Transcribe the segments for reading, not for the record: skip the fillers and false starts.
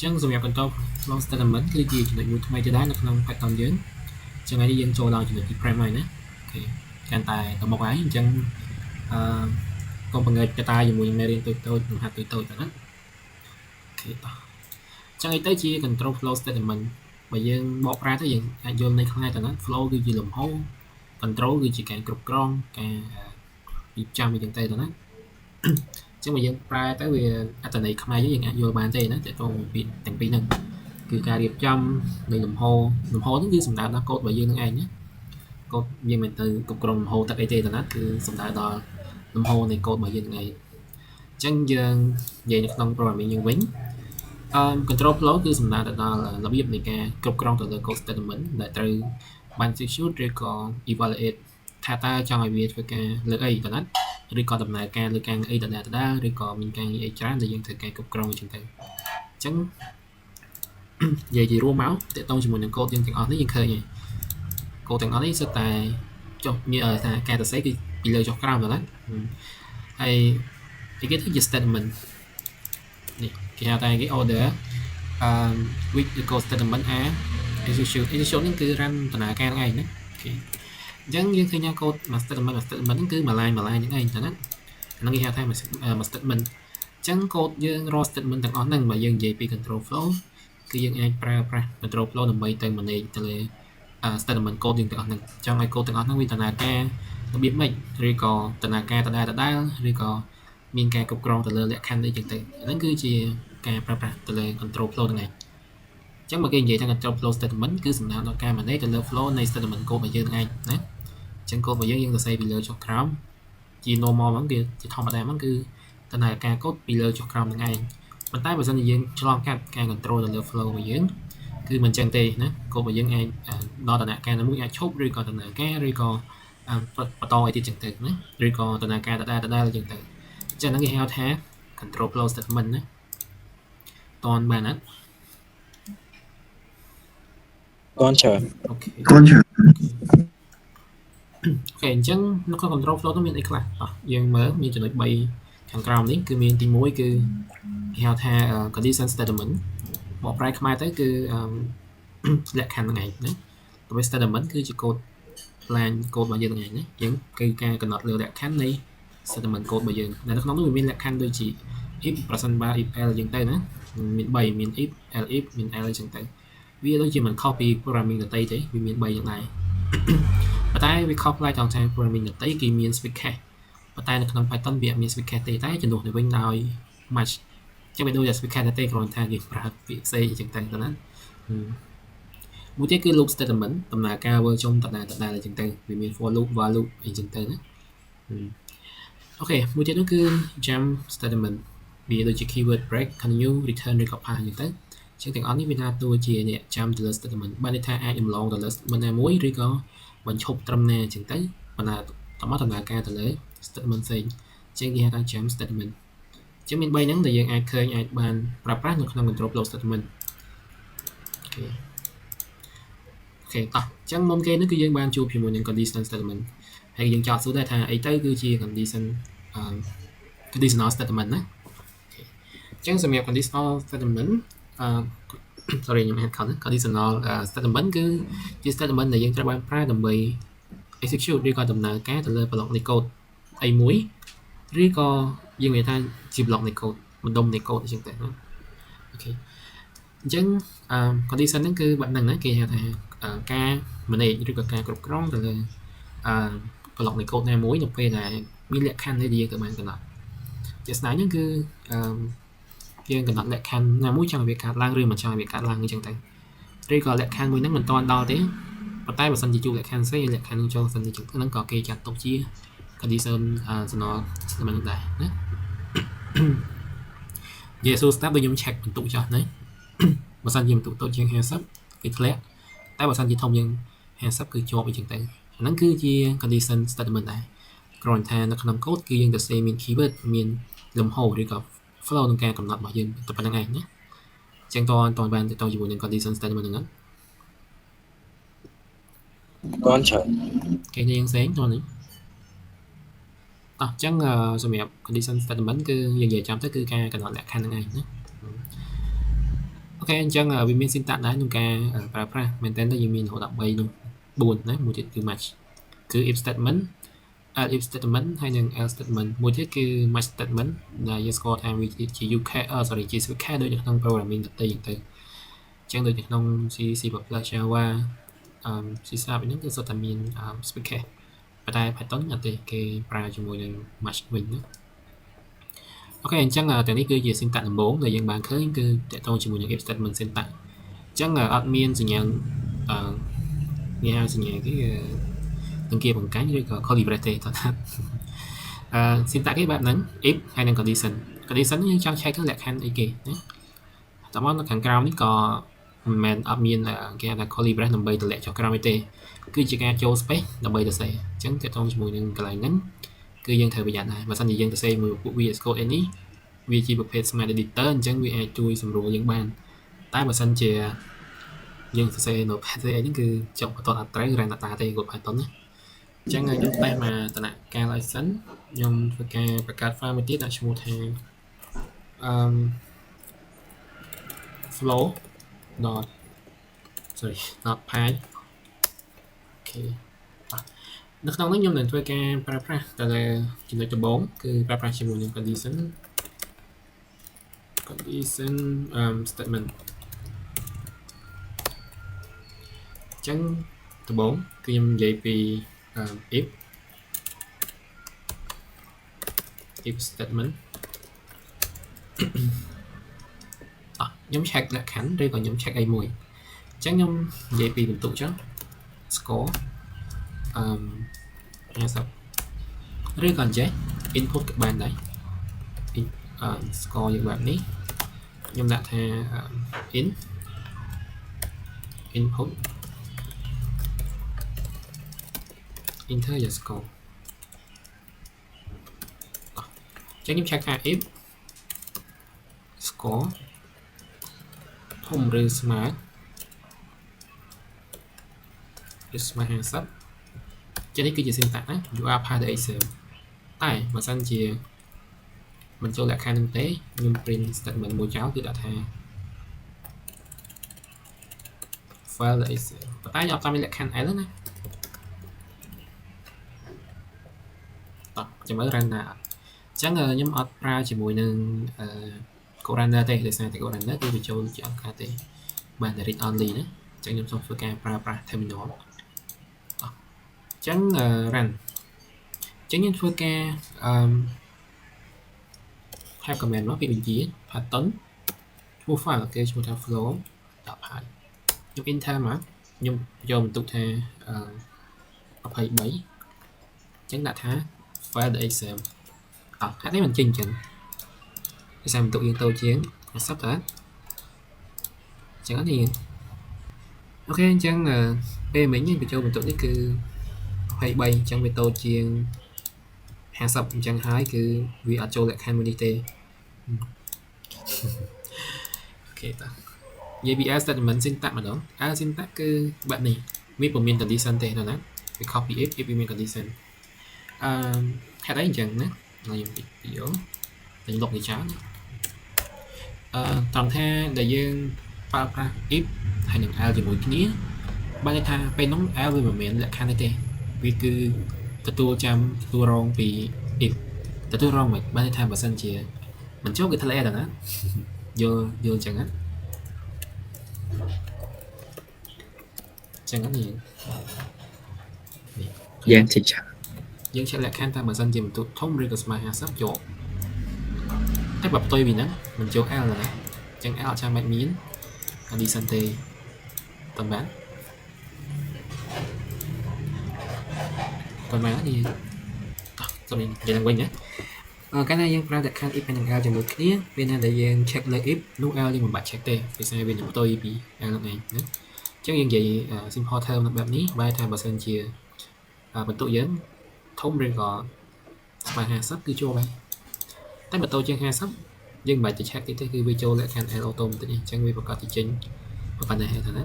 ចឹងសម្រាប់បន្ត flow statement គឺជាចំណុចមួយថ្មីទៀតដែរនៅក្នុង Python យើងចឹងហើយយើងចូលដល់ចំណុចទី5ហើយណាអូខេកាន់តែទៅមុខហើយអញ្ចឹងកុំបង្កើតកតាជាមួយមេរៀនតូចៗនិងហាត់តូចៗទៅណាអូខេចឹងអីទៅជា control flow statement បើយើងបកប្រែទៅយើងអាចយល់ន័យខ្លីទៅណា flow គឺជាលំហូរ control គឺជាការគ្រប់គ្រងការរៀបចំអីចឹងទៅណាចឹងបើយើងប្រែទៅវាអត្ថន័យខ្មែរយើងអាចយល់បានទេណាតើតើពីទាំងពីរហ្នឹងគឺការរៀបចំនៃលំហហ្នឹងគឺសំដៅដល់កូដរបស់យើងនឹងឯងណាកូដយើងមិនទៅគ្រប់គ្រងលំហទឹកអីទេណាគឺសំដៅដល់លំហនៃកូដរបស់យើងនឹងឯងអញ្ចឹងយើងនិយាយនៅក្នុង programming យើងវិញcontrol flow គឺសំដៅទៅដល់របៀបនៃការគ្រប់គ្រងទៅលើ code statement ដែលត្រូវបាន execute ឬក៏ evaluate ថាតើចង់ឲ្យវាធ្វើការលើកអីទៅណាឬក៏ដំណើរការលើការអីដដែលឬក៏មានការងារអីច្រើនដែលយើងត្រូវការគ្រប់គ្រងអញ្ចឹងទៅអញ្ចឹងនិយាយជារួមមកតើតើជាមួយនឹង code យើងទាំងអស់នេះយើងឃើញ code ទាំងអស់នេះសុទ្ធតែចុះមានថាការសរសេរគឺពីលើចុះក្រោមទៅណាហើយគេទៅជា statement នេះគេហៅថាគេ order which the code statement are execute នេះគឺ run ដំណើរការហ្នឹងឯងណាអូខេអញ្ចឹងយើងឃើញថា code statement ហ្នឹងគឺមួយ line ហ្នឹងឯងទៅណាហ្នឹងគេហៅថា statement អញ្ចឹង code យើង raw statement ទាំងអស់ហ្នឹងបើយើងនិយាយពី control flow គឺយើងអាចប្រើប្រាស់ control flow ដើម្បីទៅ manage ទៅលើ statement code យើងទាំងអស់ហ្នឹងចង់ឲ្យ code ទាំងអស់ហ្នឹងវាដំណើរការរបៀបម៉េចឬក៏ដំណើរការដដែលឬក៏មានការគ្រប់គ្រងទៅលើលក្ខខណ្ឌអីចឹងទៅហ្នឹងគឺជាការប្រើប្រាស់ទៅលើ control flow ហ្នឹងឯងអញ្ចឹងបើគេនិយាយថា control flow statement គឺសំដៅដល់ការ manage ទៅលើ flow នៃ statement code របស់យើងហ្នឹងឯងណាអញ្ចឹង code របស់យើងសរសេរពីលើចុះក្រោមជា normal ហ្នឹងគឺជាធម្មតាហ្នឹងគឺដំណើរការ code ពីលើចុះក្រោមហ្នឹងឯងប៉ុន្តែបើសិនជាយើងឆ្លងកាត់ការ control ទៅលើ flow របស់យើងគឺមិនចឹងទេណា code របស់យើងអាចដល់ដំណាក់កាលណាមួយអាចឈប់ឬក៏ដំណើរការឬក៏បន្តឲ្យទៀតចឹងទៅណាឬក៏ដំណើរការដដែលចឹងទៅចឹងហ្នឹងគេហៅថា control flow statement ណាតនបានណាតនច្រើនអូខេអញ្ចឹងនៅក្នុង control flow នោះមានអីខ្លះយើងមើលមានចំណុច3ខាងក្រោមនេះគឺមានទី1គឺគេហៅថា condition statement បកប្រែខ្មែរទៅគឺលក្ខខណ្ឌហ្នឹងឯងណាទៅ statement គឺជាកូដ line កូដរបស់យើងហ្នឹងឯងណាយើងគឺការកំណត់លើលក្ខខណ្ឌនៃ statement code របស់យើងនៅក្នុងនោះវាមានលក្ខខណ្ឌដូចជា if ប្រសិនបើ if else អញ្ចឹងទៅណាមាន3មាន if else if មាន else អញ្ចឹងទៅវាដូចជាមិនខុសពី programming ដទៃទេវាមាន3យ៉ាងដែរប៉ុន្តែវាខុសប្លែកត្រង់ថា programming ដទៃគេមាន switch case ប៉ុន្តែនៅក្នុង Python វាអត់មាន switch case ទេតែជំនួសទៅវិញដោយ match ចឹងវាដូចជា switch case ទេគ្រាន់តែគេប្រើពាក្យផ្សេងអញ្ចឹងទៅណាមួយទៀតគឺ loop statement ដំណើរការធ្វើចំដដែលអញ្ចឹងទៅវាមាន for loop while loop អីចឹងទៅណាអូខេមួយទៀតនោះគឺ jump statement វាដូចជា keyword break continue return ឬក៏ pass អញ្ចឹងទៅជាងទាំងអស់នេះវាថាតួជាអ្នក jump ទៅលើ statement បានន័យថាអាចចម្លងទៅលើ statement ណាមួយឬក៏បញ្ឈប់ត្រឹមណាអញ្ចឹងទៅបណ្ដាដំណើរការទៅលើ statement ផ្សេងជាងគេហៅថា jump statement ជាងមាន3ហ្នឹងដែលយើងអាចឃើញអាចបានប្រើប្រាស់នៅក្នុង control flow statement អូខេតោះអញ្ចឹងមុនគេនេះគឺយើងបានជួបជាមួយនឹង conditional statement ហើយយើងចោទសួរដែរថាអីទៅគឺជា conditional statement ណាអញ្ចឹងសម្រាប់ conditional statement sorry ខ្ញុំហៅខុសណា conditional statement គឺជា statement ដែលយើងត្រូវបានប្រើដើម្បី execute ឬក៏ដំណើរការទៅលើ block នៃ code អីមួយឬក៏យើងនិយាយថាជា block នៃ code បណ្ដុំនៃ code អញ្ចឹងទៅណាអូខេអញ្ចឹងcondition ហ្នឹងគឺបែបហ្នឹងណាគេហៅថាការ manage ឬក៏ការគ្រប់គ្រងទៅលើblock នៃ code ណាមួយនៅពេលដែលមានលក្ខខណ្ឌដែលយើងត្រូវបានកំណត់ជាស្ដែងហ្នឹងគឺយើងកំណត់លក្ខខណ្ឌណាមួយចង់ឲ្យវាកើតឡើងឬមិនចង់ឲ្យវាកើតឡើងអញ្ចឹងទៅឬក៏លក្ខខណ្ឌមួយហ្នឹងមិនទាន់ដល់ទេប៉ុន្តែបើសិនជាជួបលក្ខខណ្ឌផ្សេងលក្ខខណ្ឌនឹងចូលសិនទៅហ្នឹងក៏គេចាត់ទុកជា condition statement ដែរណានិយាយសួរស្ដាប់ដូចខ្ញុំ check បន្ទុកចោះណាបើសិនជាបន្ទុកតូចជាង50គេធ្លាក់តែបើសិនជាធំជាង50គឺជាប់អីចឹងទៅអាហ្នឹងគឺជា condition statement ដែរគ្រាន់តែនៅក្នុង code គឺយើងទៅសេមាន keyword មានលំហឬក៏ flow ក្នុងការកំណត់របស់យើងទៅប៉ុណ្្នឹងឯងណាចឹងតើបានទៅជាមួយនឹង condition statement ហ្នឹងតនច្រើនគេយើងផ្សេងតនេះអញ្ចឹងសម្រាប់ condition statement គឺយើងនិយាយចាំទៅគឺការកំណត់លក្ខខណ្ឌហ្នឹងឯងណា ok anh chăng vì mình xin tặng đấy nông ca pra pra mình tên là gì mình hỗ trợ bay luôn buồn đấy một chuyện từ match cứ if statement if statement hay là else statement một chiếc cứ match statement là yes score time chỉ UK sorry chỉ số khác đôi được trong programming tập tiền từ chẳng đôi được trong C bậc là Java C sharp những cái số tầm miền speaker và đây Python là cái pra cho mỗi lần match mình nữa ok anh chăng là từนี้คือsyntax ដំបូងដែលយើងបានឃើញគឺតកតងជាមួយនឹង if statement syntax អញ្ចឹងអត់មានសញ្ញាគេហៅសញ្ញាគេទាំងគេបង្កាញ់ឬក៏ calibrate ទេតើថាsyntax គេបែបហ្នឹង if ហើយនឹង condition យើងចង់ឆែកទៅលក្ខខណ្ឌអីគេណាតែមកនៅខាងក្រោមនេះក៏មិនមែនអត់មានគេហៅថា calibrate ដើម្បីតម្លាក់ចុះក្រោមទេគឺជាការចូល space ដើម្បីទៅសេអញ្ចឹងតកតងជាមួយនឹងកន្លែងហ្នឹងគឺយើងត្រូវប្រយ័ត្នដែរបើសិនជាយើងទៅសេមួយពួក VS Code នេះវាជាប្រភេទ Smart Editor អញ្ចឹងវាអាចជួយសម្រួលយើងបានតែបើសិនជាយើងសរសេរ Notepad អីហ្នឹងគឺចុះបន្ទាត់អត់ត្រូវ run data ទេគាត់ Python ណាអញ្ចឹងខ្ញុំតែមកតំណការ license ខ្ញុំធ្វើការបង្កើត file មួយទៀតដាក់ឈ្មោះថាflow dot py អូខេនៅក្នុងនេះខ្ញុំនឹងធ្វើការប្រើប្រាស់តែចំណុចដំបូងគឺប្រើប្រាស់ជាមួយនឹង condition statement អញ្ចឹងដំបូងគឺខ្ញុំនិយាយពី if statement ខ្ញុំ check លក្ខខណ្ឌឬក៏ខ្ញុំ check អីមួយអញ្ចឹងខ្ញុំនិយាយពីបន្ទុកចុះ score 50ឬក៏ចេះ input ក៏បានដែរ score យើងបែបនេះខ្ញុំដាក់ថា input enter your score អញ្ចឹងខ្ញុំ check ថា if score ធំឬស្មើ50ចឹងនេះគឺជា syntax ណា you are part of Excel តែបើសិនជាមិនចូលលក្ខខណ្ឌនឹងទេខ្ញុំ print statement មួយចោលគឺដាក់ថា file Excel ប៉ុន្តែខ្ញុំអត់តាមលក្ខខណ្ឌ L ណាចាំមើល run ណាអញ្ចឹងខ្ញុំអត់ប្រើជាមួយនឹងcode runner ទេដោយសារតែ code runner គឺវាចូលជាអង្គការទេបានតែ read only ណាអញ្ចឹងខ្ញុំសូមធ្វើការប្រើប្រាស់ terminal អញ្ចឹង run អញ្ចឹងខ្ញុំធ្វើការhave command មកពីបញ្ជា Python ឈ្មោះ file គេឈ្មោះថា flow.py ខ្ញុំ enter មកខ្ញុំយកបន្ទុកថា23អញ្ចឹងដាក់ថា file .excel ហេតុនេះមិនចេញអញ្ចឹងដោយសារបន្ទុកយើងតូចជាង50តើអញ្ចឹងនេះអូខេអញ្ចឹងពេលមិញបញ្ចូលបន្ទុកនេះគឺ23អញ្ចឹងវាតូចជាង50អញ្ចឹងហើយគឺវាអត់ចូលលក្ខខណ្ឌមួយនេះទេអូខេតើនិយាយពី else statement syntax ម្ដង else syntax គឺបែបនេះវាពុំមាន condition ទេណាវា copy if វាមាន condition ហេតុអីអញ្ចឹងណាខ្ញុំពីយកតែលុបនេះចោលត្រង់ថាដែលយើងប្រើប្រាស់ if ហើយនឹង else ជាមួយគ្នាបានន័យថាពេលនោះ else វាមិនមានលក្ខខណ្ឌទេវាគឺទទួលរងពី if ទទួលរងមិនបានន័យថាបើសិនជាមិនចូលគឺធ្លាក់ដែរណាយល់អញ្ចឹងណាចឹងនេះយ៉ាងតិចយើងឆែកលក្ខខណ្ឌថាបើសិនជាបន្ទុកធំឬក៏ស្មើ50យកតែបើផ្ទុយពីហ្នឹងមិនចូល L ទេណាអញ្ចឹង L អត់ចាំបាច់មាន condition ទេតំបាននេះសូមនិយាយឡើងវិញណាកាលណាយើងប្រើលក្ខខណ្ឌ if និង L ជាមួយគ្នាពេលណាដែលយើង check លើ if នោះ L យើងមិនបាច់ check ទេដោយសារវាផ្ទុយពី L ហ្នឹងឯងណាអញ្ចឹងយើងនិយាយ simple term បែបនេះបែរថាបើសិនជាបន្ទុកយើងធំឬក៏ស្មើ50គឺចូលហើយតែបើតូចជាង50យើងមិនបាច់ទៅ check ទេគឺវាចូលលក្ខខណ្ឌ L automatic អញ្ចឹងវាប្រកាសទៅចេញប៉ុណ្ណេះហ្នឹងណា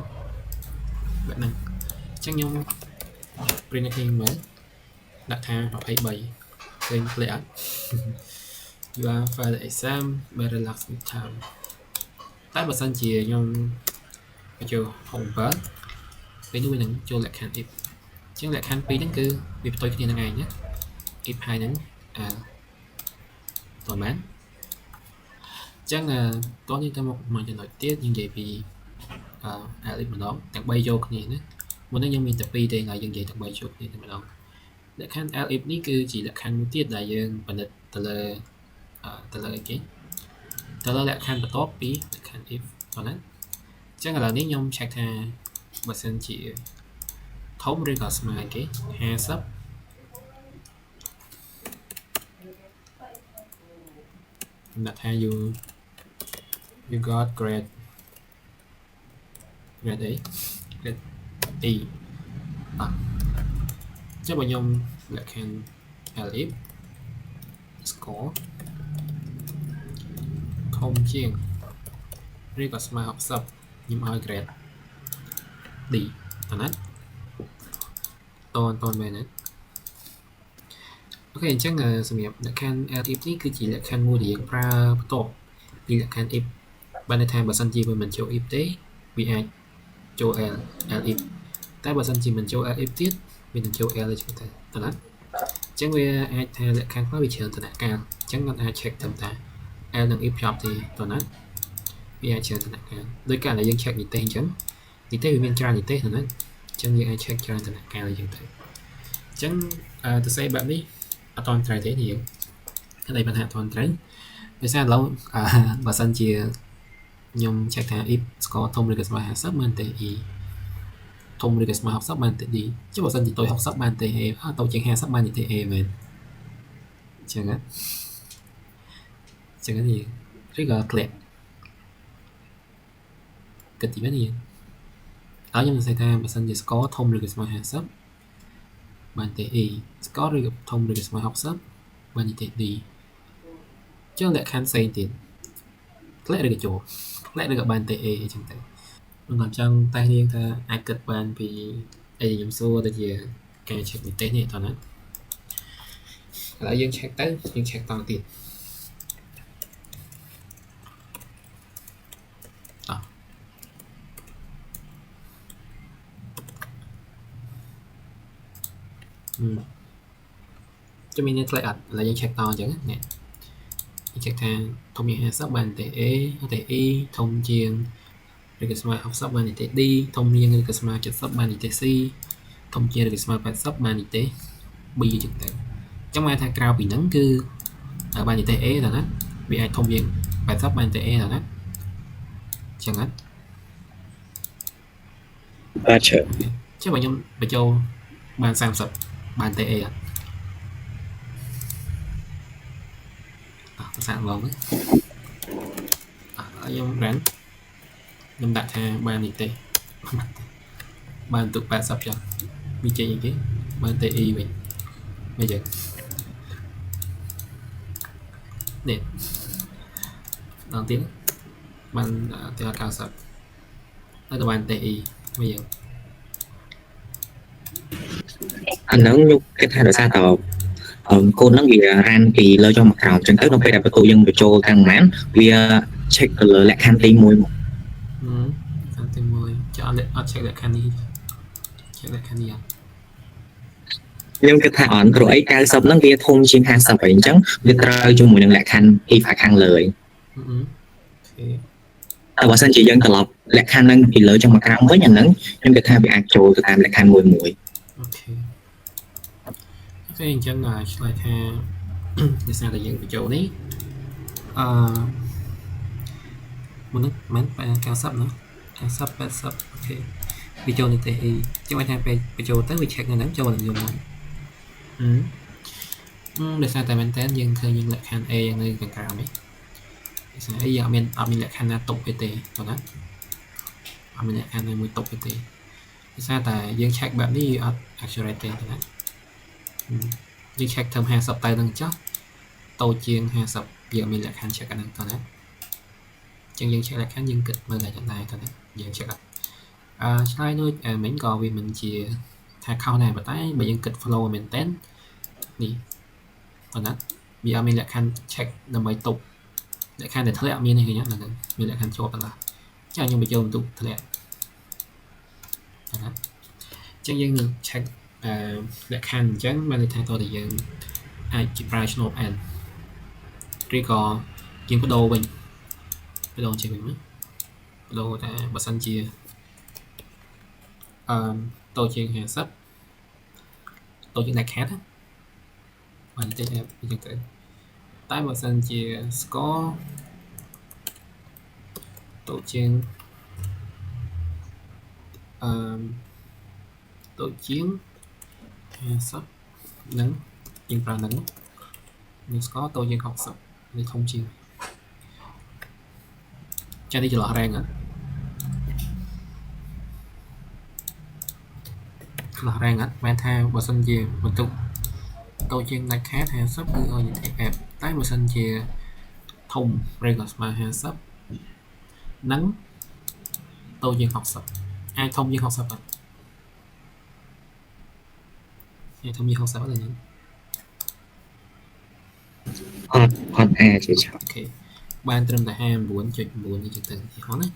បែបហ្នឹងអញ្ចឹងខ្ញុំ print នេះមើលដាក់ថា23ឃើញ play អត់ you are for the exam better luck with time ត តែបើសិនជាខ្ញុំបញ្ចូល67ពេលនេះវានឹងចូលលក្ខខណ្ឌ if អញ្ចឹងលក្ខខណ្ឌ2ហ្នឹងគឺវាផ្ទុយគ្នានឹងឯងណា if ហើយនឹងតើមែនអញ្ចឹងតោះនេះទៅមកចំណុចទៀតយើងនិយាយពី elif ម្ដងទាំង3យកគ្នាណាមុននេះយើងមានតែ2ទេហើយយើងនិយាយទាំង3យកគ្នាតែម្ដងលក្ខខណ្ឌ elif នេះគឺជាលក្ខខណ្ឌមួយទៀតដែលយើងផលិតទៅលើអីគេទៅលើលក្ខខណ្ឌបន្ទាប់ពីលក្ខខណ្ឌ if ប៉ុណ្ណាអញ្ចឹងឥឡូវនេះខ្ញុំ check ថាបើសិនជាធំឬក៏ស្មើគេ50ដាក់ថា you got grade A grade E ចុះបើខ្ញុំលក្ខខណ្ឌ elif score ធំជាងឬក៏ស្មើ60ខ្ញុំឲ្យ grade D ប៉ុណ្ណាតនមែនទេអូខេអញ្ចឹងសម្រាប់លក្ខខណ្ឌ elif នេះគឺជាលក្ខខណ្ឌមួយដែលយើងប្រើបន្ទាប់ពីលក្ខខណ្ឌ if បានន័យថាបើសិនជាវាមិនចូល if ទេវាអាចចូល elif តែបើសិនជាមិនចូល elif ទៀតវានឹងចូល l ចឹងទៅតើណាអញ្ចឹងវាអាចថាលក្ខខណ្ឌខ្លះវាច្រើនដំណាក់កាលអញ្ចឹងគាត់អាច check ត្រឹមថា l និង if ជាប់ទេតើណាវាអាចច្រើនដំណាក់កាលដោយការដែលយើង check និទេសអញ្ចឹងនិទេសវាមានច្រើននិទេសហ្នឹងអញ្ចឹងយើងអាច check ច្រើនដំណាក់កាលអញ្ចឹងទៅអញ្ចឹងទៅសេបែបនេះអត់តន់ត្រូវទេយើងតែបញ្ហាអត់តន់ត្រូវដោយសារឥឡូវបើសិនជាខ្ញុំ check ថា if score ធំឬក៏ស្មើ50បានទេ e ធំឬក៏ស្មើ60បានទេ d ចុះបើសិនជាតូច60បានទេ a តូចជាង50បានទេ a មែនអញ្ចឹងណានេះឬក៏ click គិតទីមែននេះហើយខ្ញុំសរសេរថាបើសិនជា score ធំឬក៏ស្មើ50បានទេ e score ឬក៏ធំឬក៏ស្មើ60បានទេ d អញ្ចឹងលក្ខខណ្ឌផ្សេងទៀត click ឬក៏ចូល click ឬក៏បានទេ a អញ្ចឹងទៅខ្ញុំចង់តែរៀងថាអាចគិតបានពីអីខ្ញុំសួរទៅជាការ check និទេសនេះតោះណាឥឡូវយើង check ទៅយើង check តទៀតจะมี net អត់ឥឡូវយើង check តអញ្ចឹងនេះយើង check ថាធំជាង50បានទេ a តែ e ធំជាងឬក៏ស្មើ60បានទេ d ធំជាងឬក៏ស្មើ70បានទេ c ធំជាងឬក៏ស្មើ80បានទេ b អញ្ចឹងទៅអញ្ចឹងមកថាក្រៅពីហ្នឹងគឺបានទេ a តើណាវាអាចធំជាង80បានទេ a តើណាអញ្ចឹងហ៎បាទច្រើនចុះបើខ្ញុំបញ្ចូលបាន30បានទេ a អត់ភាសាឡងខ្ញុំរ៉ានខ្ញុំដាក់ថាបាននេះទេបានទុក80ចុះវាចេញអីគេបានទេ e វិញមិនចឹងនេះដល់ទៀតបានទៅ90ហើយទៅបានទេ e មិនចឹងអាហ្នឹងខ្ញុំគិតថាដោយសារតកូនហ្នឹងវារ៉ានពីលើចុះមកក្រោមអញ្ចឹងទៅដល់ពេលដែលបន្ទូយើងបញ្ចូលទាំងប៉ុន្មានវា check ទៅលើលក្ខខណ្ឌទី1មកខាងទី1ចុះអត់ check លក្ខខណ្ឌនេះ check លក្ខខណ្ឌនេះអត់ខ្ញុំគិតថាអត់ព្រោះអី90ហ្នឹងវាធំជាង50ហើយអញ្ចឹងវាត្រូវជាមួយនឹងលក្ខខណ្ឌ if ខាងលើហើយតែបើសិនជាយើងត្រឡប់លក្ខខណ្ឌហ្នឹងពីលើចុះមកក្រោមវិញអាហ្នឹងខ្ញុំគិតថាវាអាចចូលទៅតាមលក្ខខណ្ឌមួយអូខេអញ្ចឹងឆ្លើយថាដោយសារតែយើងបញ្ចូលនេះមុននេះមិន90ណា90 80អូខេបញ្ចូលនេះទេអីចឹងថាពេលបញ្ចូលទៅវា check នៅហ្នឹងចូលនឹងយកមកដោយសារតែមែនតើយើងឃើញយើងលក្ខខណ្ឌ A នៅខាងក្រោមនេះដោយសារអីយើងអត់មានលក្ខខណ្ឌណាតុបទេតោះណាអត់មានលក្ខខណ្ឌណាមួយតុបទេដោយសារតែយើង check បែបនេះអត់ accurate ទេតោះណាយើង check ធំ50ទៅនឹងចុះតូចជាង50យើងមានលក្ខខណ្ឌ check អាហ្នឹងតោះណាចឹងយើង check លក្ខខណ្ឌយើងគិតមើលតែចំណាយតោះណាយើង check ឆ្លើយដូចមិញក៏វាមិនជាថាខុសដែរប៉ុន្តែបើយើងគិត flow មែនតើនេះប៉ុណ្ណាវាអត់មានលក្ខខណ្ឌ check ដើម្បីទប់លក្ខខណ្ឌដែលធ្លាក់មាននេះឃើញហ្នឹងមានលក្ខខណ្ឌជាប់ហ្នឹង ចាខ្ញុំបញ្ចូលបន្ទុកធ្លាក់ណាចឹងយើងនឹង check លក្ខខណ្ឌអញ្ចឹងបានន័យថាតើតើយើងអាចជាប្រើឆ្នូត n ឬក៏យើងបដូរវិញបដូរចេញវិញមកបដូរតែបើសិនជាតូចជាង50តូចជាង net cat បានតិចអញ្ចឹងទៅតែបើសិនជា score តូចជាងតូចជាង50នឹងយើងប្រើនឹង score តូចជាង60នេះធំជាងចានេះចន្លោះ rank ចន្លោះ rank បានថាបើសិនជាបន្ទុកតូចជាង net cat 50គឺឲ្យ f តែបើសិនជាធំឬក៏ស្មើ50នឹងតូចជាង60អាចធំជាង60អត់អាចធំជាង60អត់ទេអត់អាចទេឆាប់ អូខេបានត្រឹមតែ 59.9 នេះចឹងទៅទីហោះណា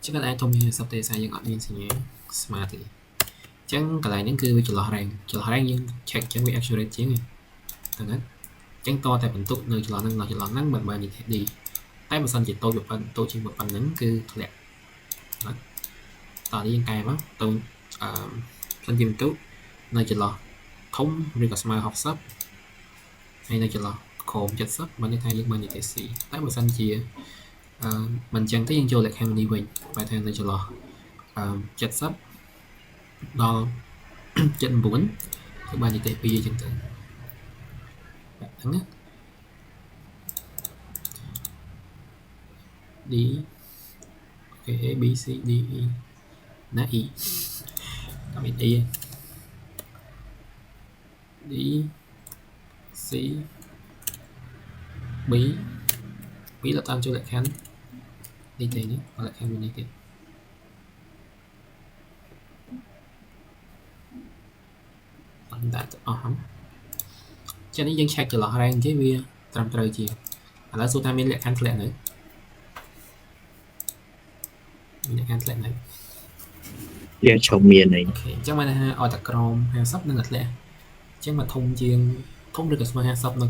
ចឹងអាចធំជាង50ទេសារយើងអត់មានសញ្ញា smart ទេចឹងកន្លែងហ្នឹងគឺវាចន្លោះ rank ចន្លោះ rank យើង check ចឹងវា accurate ជាងហ្នឹងណាចឹងតតែបន្ទុកនៅចន្លោះហ្នឹងមិនបាននិយាយឌីតែបើសិនជាតូចជាងប៉ុណ្្នឹងគឺធ្លាក់ណាតនេះយើងកែមកទៅសិនជាបន្ទុកនៅចន្លោះធំឬក៏ស្មើ60ហើយនៅចន្លោះក្រោម70បានន័យថាយើងបាននិយាយ C តែបើសិនជាមិនចឹងទេយើងចូលលក្ខខណ្ឌនេះវិញបែរថានៅចន្លោះ70ដល់ 79គឺបាននិយាយ2អញ្ចឹងទៅបាទហ្នឹងណា D okay, A B C D E ណា E អត់មាន E D C B ដល់តាមចូលលក្ខខណ្ឌនេះទេនេះលក្ខខណ្ឌនេះទៀតអត់ដាក់អស់ហ្នឹងចឹងនេះយើង check ចន្លោះ rank ទេវាត្រឹមត្រូវជាឥឡូវសួរថាមានលក្ខខណ្ឌធ្លាក់នៅមានលក្ខខណ្ឌធ្លាក់នៅយើងចូលមានអី អូខេអញ្ចឹងបានថាឲ្យតែក្រោម50នឹងធ្លាក់អញ្ចឹងមកធំជាងធំឬក៏ស្មើ50នៅ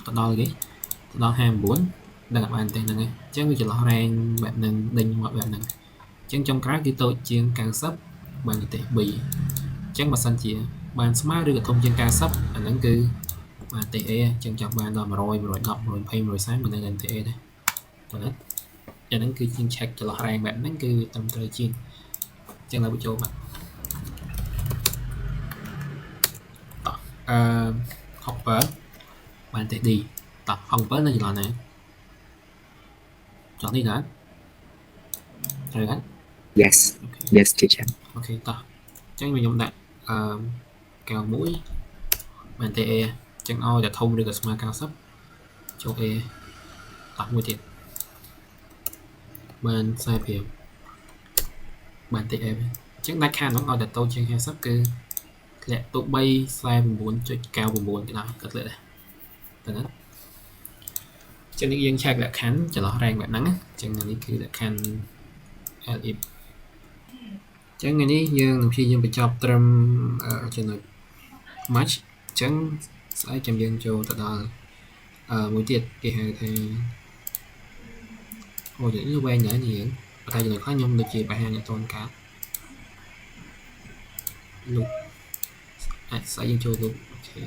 ទៅដល់គេទៅដល់59ដឹងអត់បានទេហ្នឹងឯងអញ្ចឹងវាចន្លោះ rank បែបហ្នឹងដេញមកបែបហ្នឹងអញ្ចឹងចុងក្រោយគឺតូចជាង90បានទេ B អញ្ចឹងបើសិនជាបានស្មើឬក៏ធំជាង90អាហ្នឹងគឺបានទេ A អញ្ចឹងចាប់បានដល់100 110 120 130មិននៅ NTA ដែរបាទអាហ្នឹងគឺជាង check ចន្លោះ rank បែបហ្នឹងគឺត្រឹមត្រូវជាងអញ្ចឹងដល់បញ្ចូលបាទHopper បានទេ D តោះ Hopper នៅចន្លោះណាចន្លោះនេះណាត្រូវទេ Yes Yes teacher អូខេតោះអញ្ចឹងខ្ញុំដាក់កៅ1បានទេ A អញ្ចឹងឲ្យតែធំឬក៏ស្មើ90ចូល A តោះមួយទៀតបាន45បានទេ A អញ្ចឹងដាច់ខាតហ្នឹងឲ្យតែតូចជាង50គឺធ្លាក់ទុក 349.99 ក៏ដោយក៏ធ្លាក់ដែរតើណាចឹងនេះយើងឆែកលក្ខខណ្ឌចន្លោះ rank បែបហ្នឹងណាចឹងនេះគឺលក្ខខណ្ឌ LIP ចឹងនេះយើងនឹងព្យាយាមបញ្ចប់ត្រឹមចំណុច match ចឹងស្អែកចាំយើងចូលទៅដល់មួយទៀតគេហៅថាអូយនេះវែងណាស់នេះតែចំណុចខ្លះខ្ញុំដូចជាបញ្ហាអ្នកតនកាត់លោកអាចស្អែកយើងចូលលោកអូខេ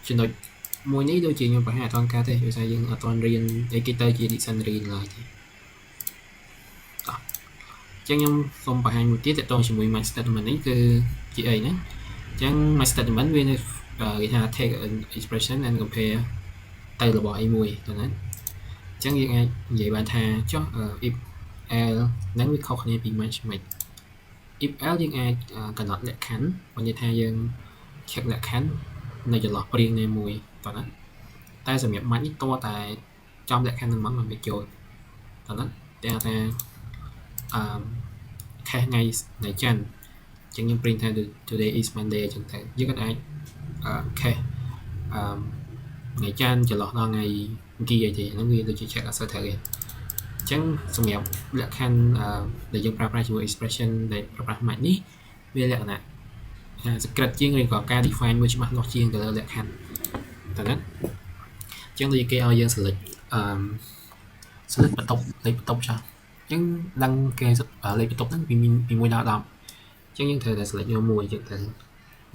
ចំណុចមួយនេះដូចជាខ្ញុំបញ្ហាអត់ទាន់ការទេដោយសារយើងអត់ទាន់រៀនអីគេទៅជា dictionary ឡើយទេតោះអញ្ចឹងខ្ញុំសូមបង្ហាញមួយទៀតទាក់ទងជាមួយ match statement នេះគឺជាអីណាអញ្ចឹង match statement វាគេថា take an expression and compare ទៅរបស់អីមួយទៅណាអញ្ចឹងយើងអាចនិយាយបានថាចុះ if L ហ្នឹងវាខុសគ្នាពី match មិន if L យើងអាចកំណត់លក្ខខណ្ឌបើនិយាយថាយើង check លក្ខខណ្ឌនៅចន្លោះព្រៀងណាមួយតោះណាតែសម្រាប់ match នេះតតែចំលក្ខខណ្ឌហ្នឹងមកមិនចូលតោះណាតែថាខែថ្ងៃច័ន្ទអញ្ចឹងខ្ញុំ print ថា today is Monday អញ្ចឹងទៅយើងក៏អាចខែថ្ងៃច័ន្ទចន្លោះដល់ថ្ងៃអង្គារអីទេហ្នឹងវាដូចជា check អត់សូវត្រូវទេ ចឹងសម្រាប់លក្ខខណ្ឌដែលយើងប្រើប្រាស់ជាមួយ expression ដែលប្រើប្រាស់ម៉ាច់នេះវាលក្ខណៈsecret ជាងឬក៏ការ define មួយច្បាស់លាស់ជាងទៅលើលក្ខខណ្ឌតើណាចឹងដូចគេឲ្យយើង select select បន្ទប់លេខបន្ទប់ចុះចឹងដឹងគេលេខបន្ទប់ហ្នឹងពី1ដល់10ចឹងយើងត្រូវតែ select យកមួយចឹងទៅ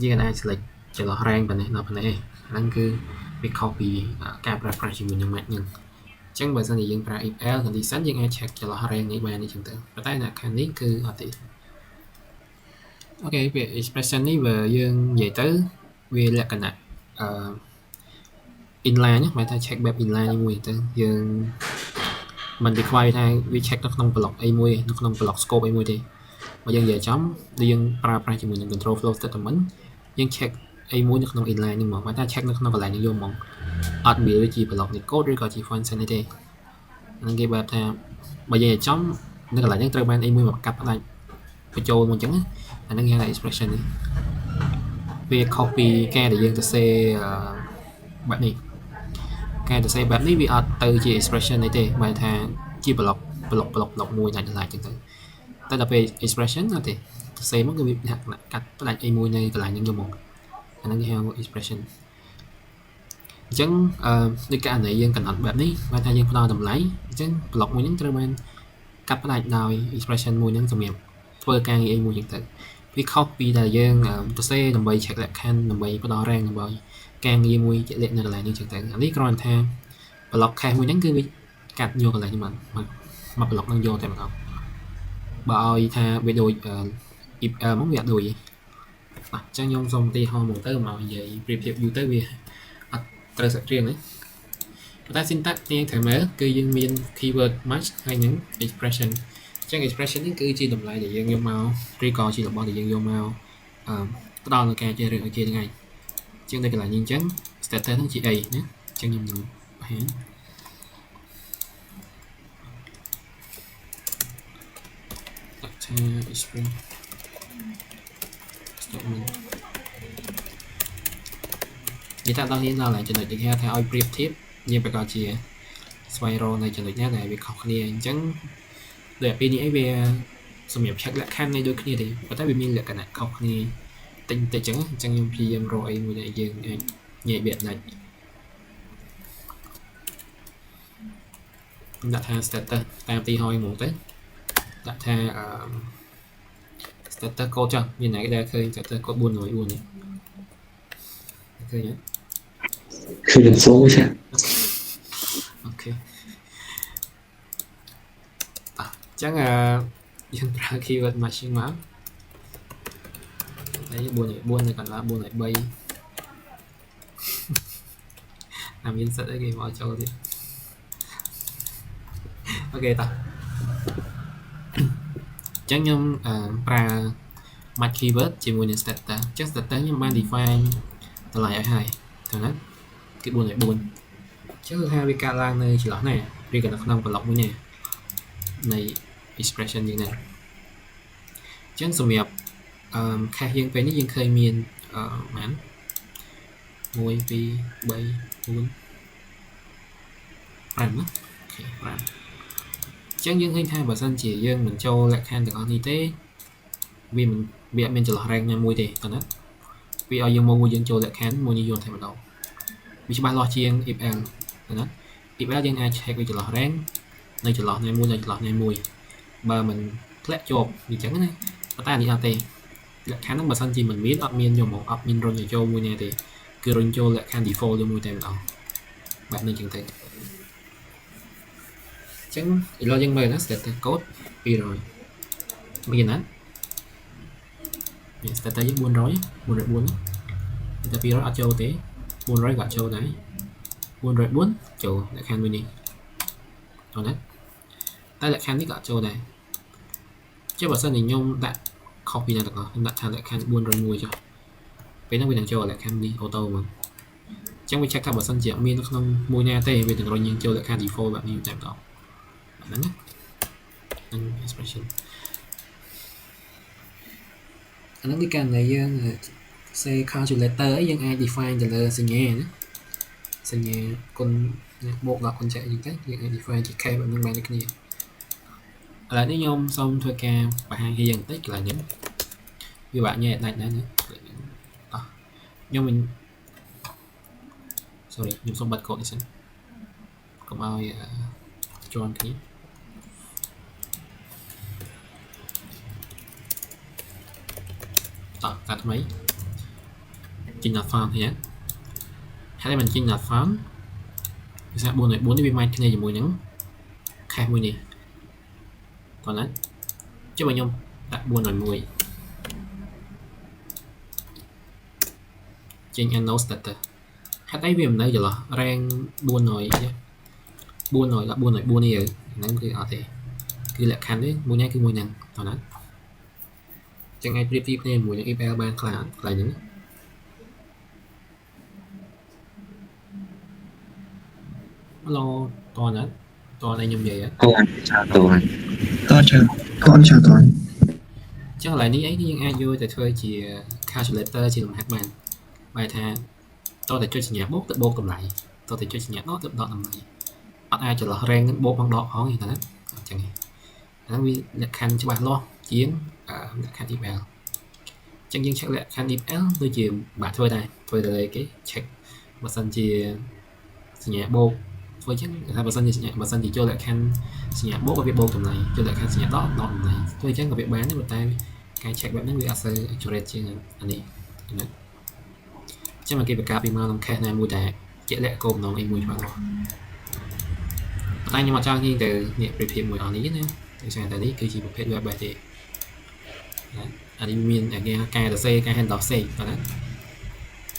យើងអាច select ចន្លោះ rank ប៉ុណ្ណេះដល់ប៉ុណ្ណេះហ្នឹងគឺវាខុសពីការប្រើប្រាស់ជាមួយនឹង match ហ្នឹងចឹងបើសិនជាយើងប្រើ if else condition យើងអាច check ចន្លោះ rank នេះបាននេះចឹងទៅប៉ុន្តែនៅខាងនេះគឺអត់ទេអូខេពាក្យ expression នេះបើយើងនិយាយទៅវាលក្ខណៈinline ហមថា check បែប inline មួយទៅយើងមិន require ថាវា check នៅក្នុង block អីមួយនៅក្នុង block scope អីមួយទេបើយើងនិយាយចំដូចយើងប្រើប្រាស់ជាមួយនឹង control flow statement យើង check អីមួយនៅក្នុង inline នេះមកថា check នៅក្នុងកន្លែងនេះយកមកអត់មានជា block នៃ code ឬក៏ជា function នេះទេហ្នឹងគេបែបថាបើយើងនិយាយចំនៅកន្លែងហ្នឹងត្រូវបានអីមួយមកកាត់ផ្ដាច់បញ្ចូលមកអញ្ចឹងអាហ្នឹងគេហៅ expression នេះវាខុសពីការដែលយើងទៅសេបែបនេះការទៅសេបែបនេះវាអត់ទៅជា expression នេះទេបើថាជា block មួយដាច់ចង្ទៅតែដល់ពេល expression អត់ទេទៅសេមកគឺវាកាត់ផ្ដាច់អីមួយនៅកន្លែងហ្នឹងយកមកអាហ្នឹងគេហៅ expression អញ្ចឹងដូចករណីយើងកំណត់បែបនេះបើថាយើងផ្ដល់តម្លៃអញ្ចឹង block មួយហ្នឹងត្រូវបានកាត់ផ្ដាច់ដោយ expression មួយហ្នឹងសម្រាប់ធ្វើការងារអីមួយអញ្ចឹងទៅវាខុសពីដែលយើងទៅសេដើម្បី check លក្ខខណ្ឌដើម្បីផ្ដល់ rank ដើម្បីការងារមួយជាក់លាក់នៅកន្លែងនេះអញ្ចឹងទៅអានេះគ្រាន់តែថា block cache មួយហ្នឹងគឺវាកាត់យកកន្លែងនេះមក block ហ្នឹងយកតែម្ដងបើឲ្យថាវាដូច if មកវាអត់ដូចទេអញ្ចឹងខ្ញុំសូមឧទាហរណ៍មកទៅមកនិយាយប្រៀបធៀបយូរទៅវាអត់ត្រូវសាច់រឿងទេប៉ុន្តែ syntax យើងត្រូវមើលគឺយើងមាន keyword match ហើយនឹង expression អញ្ចឹង expression នេះគឺជាតម្លៃដែលយើងយកមកឬក៏ជារបស់ដែលយើងយកមកផ្ដល់នៅការជ្រើសរើសឲ្យគេហ្នឹងឯងអញ្ចឹងនៅកន្លែងនេះអញ្ចឹង status ហ្នឹងជាអីណាអញ្ចឹងខ្ញុំនឹងបង្ហាញដាក់ថា expression statement និយាយថាដល់នេះដល់ហើយចំណុចដែលគេថាឲ្យប្រៀបធៀបយើងប្រកាសជាស្វែងរកនៅចំណុចណាដែលវាខុសគ្នាអញ្ចឹងដូចពីនេះអីវាសម្រាប់ check លក្ខខណ្ឌនៃដូចគ្នាទេប៉ុន្តែវាមានលក្ខណៈខុសគ្នាតិចអញ្ចឹងខ្ញុំព្យាយាមរកអីមួយដែលយើងអាចញែកវាដាច់ដាក់ថា status តាមទីហោយមកទៅដាក់ថា status code ចឹងមានអ្នកដែលឃើញ status code 404នេះឃើញទេគឺសូចាអូខេអញ្ចឹងយើងប្រើ keyword matching មកហើយ4នៅកន្លង4ហើយ3អាមានសិតអីគេមកចូលទៀតអូខេតោះអញ្ចឹងខ្ញុំប្រើ match keyword ជាមួយនឹង status អញ្ចឹង status ខ្ញុំបាន define តម្លៃឲ្យហើយទៅណាគឺ4ហើយ4អញ្ចឹងគឺថាវាកើតឡើងនៅចន្លោះណាឬក៏នៅក្នុង block មួយនេះនៃ expression យើងហ្នឹងអញ្ចឹងសម្រាប់cache យើងពេលនេះយើងឃើញមានប៉ុន្មាន1 2 3 4 5ណាអូខេ5អញ្ចឹងយើងឃើញថាបើសិនជាយើងមិនចូលលក្ខខណ្ឌទាំងអស់នេះទេវាអត់មានចន្លោះ rank ណាមួយទេតើណាវាឲ្យយើងមកមួយយើងចូលលក្ខខណ្ឌមួយនេះយកតែម្ដងវាច្បាស់លាស់ជាង if else តើណា if else យើងអាច check វាចន្លោះ rank នៅចន្លោះណាមួយនៅចន្លោះណាមួយបើមិនធ្លាក់ជាប់អញ្ចឹងណាប៉ុន្តែនេះអត់ទេលក្ខខណ្ឌហ្នឹងបើសិនជាមិនមានអត់មានយកមកអត់មានរុញចូលមួយណាទេគឺរុញចូលលក្ខខណ្ឌ default មួយតែម្ដងបែបនេះអញ្ចឹងទៅអញ្ចឹងឥឡូវយើងមើលណា status code 200មានណានេះ status យើង400 404តែ200អត់ចូលទេ400ក៏ចូលដែរ404ចូលលក្ខខណ្ឌមួយនេះអត់ណាតែលក្ខខណ្ឌនេះក៏ចូលដែរចុះបើសិនជាខ្ញុំដាក់ខុសពីណាទាំងអស់ខ្ញុំដាក់ថាលក្ខខណ្ឌ401ចុះពេលហ្នឹងវានឹងចូលលក្ខខណ្ឌនេះអូតូមកអញ្ចឹងវា check ថាបើសិនជាអត់មាននៅក្នុងមួយណាទេវានឹងរុញយើងចូលលក្ខខណ្ឌ default បែបនេះតែម្ដងហ្នឹងណានឹង expression អាហ្នឹងគឺការដែលយើង say calculator អីយើងអាច define ទៅលើសញ្ញាណាសញ្ញាគុណបូកដល់គុណចែកអញ្ចឹងទៅយើងអាច define ជា case បែបហ្នឹងបានដូចគ្នា lại nếu nhôm xong thôi ca và hai cái dần tích là những như bạn nghe này nữa nhưng mình sorry nhôm xong bật code đi xem không ai cho anh cái cả mấy chỉnh là farm thì nhé hay là mình chỉnh là farm sẽ buồn này 4 viên mai này mùi nắng khai mùi này còn đấy chứ bao nhiêu đặt buồn rồi mùi trên anh nấu starter hát ấy viêm đấy giờ là rang buồn rồi là buồn này ở nắng cứ ở thế cứ lại khăn đấy mùi này cứ mùi nắng còn đấy chẳng ai prep nên mùi những email ban là những hello toàn đấy toàn anh nhầm vậy á Toàn chào Toàn. Con chào Toàn. chắc lại ní ấy nhưng ai vui thì thôi chỉ calculator chỉ làm hát bàn bài thà tôi thì cho chị nhạc bốt tự bốt cầm lại tôi thì cho chị nhạc đó tự đọ làm lại bắt ai cho là rang bốt bằng đọ khó gì đó chẳng hạn nó vì là khăn cho bạn lo chiến khăn đi bèo chẳng những chắc là khăn đi bèo tôi chỉ bạn thôi đây thôi là cái check mà sân chỉ nhạc bốt với chắc là bà sân thì cho lại khăn nhạc bốt và việc bốt tầm này cho lại khăn nhạc đó đọn này tôi chắc là việc bán được tay cái check bạn nó bị assert accurate trên anh này chắc là cái việc cà phê mà làm khe này mùi tệ dễ lẽ cồn nó mùi vào tay nhưng mà cho như từ nhẹ prepare mùi ở lý nữa thì sang tại lý cứ chỉ một hết web bài thì admin ở cái k c k handle c và đó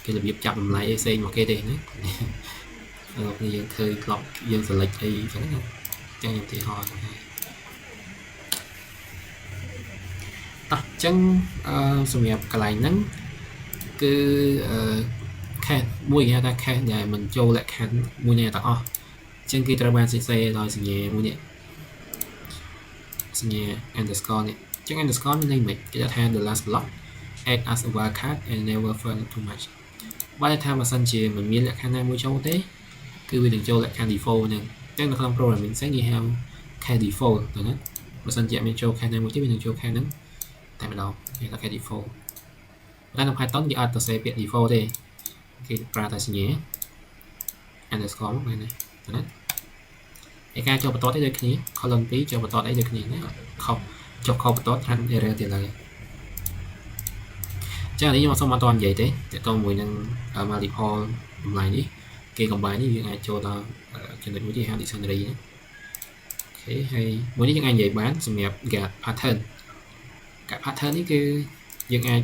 cái là việc chậm lại EC một cái đèn đấy thì thời lọc dân select A chẳng hạn cho nhận thì họ chân sự nghiệp cái này nắng cứ khen mua nhà ta khen để mình cho lại khen mua nhà ta trên kia tra ban cc rồi sự nhà mua nhà sự nhà underscore này chắc underscore nên mình cái thay the last block add as a wildcard and never further too much và thay mà sân chỉ mình miễn lại khả năng mua châu tế cứ đừng cho lại khen default này chắc là không pro là mình sẽ như theo khen default rồi đó mà sân chỉ mình cho khả năng mua chứ mình đừng cho khả năng tại mình đâu là khen default đang làm hai tấn thì auto save biệt default đi khi ra ta sẽ nhé underscore này này đó cái ca cho bật tới đây kia column tí cho bật tới đây kia không cho không bật thành error thì là chắc là nếu mà xong mà toàn vậy thế để tôi mùi năng ở mà default này đi kia còn bài như ai cho ta trên định với hai dictionary đấy thế hay muốn những anh vậy bán sự nghiệp gạt pattern cả pattern ấy cứ những ai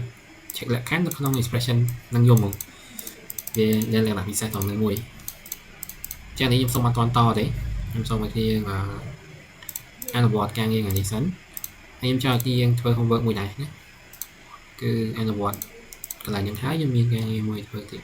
check lại khác nó không expression năng dùng một về đây là làm sai toàn năng mùi chắc nếu xong mà toàn to đấy em xong rồi kia là Anabot càng nghiêng là đi sánh em cho kia thôi không vợ mùi này nhé cứ Anabot là những thái cho miền càng mùi thôi thì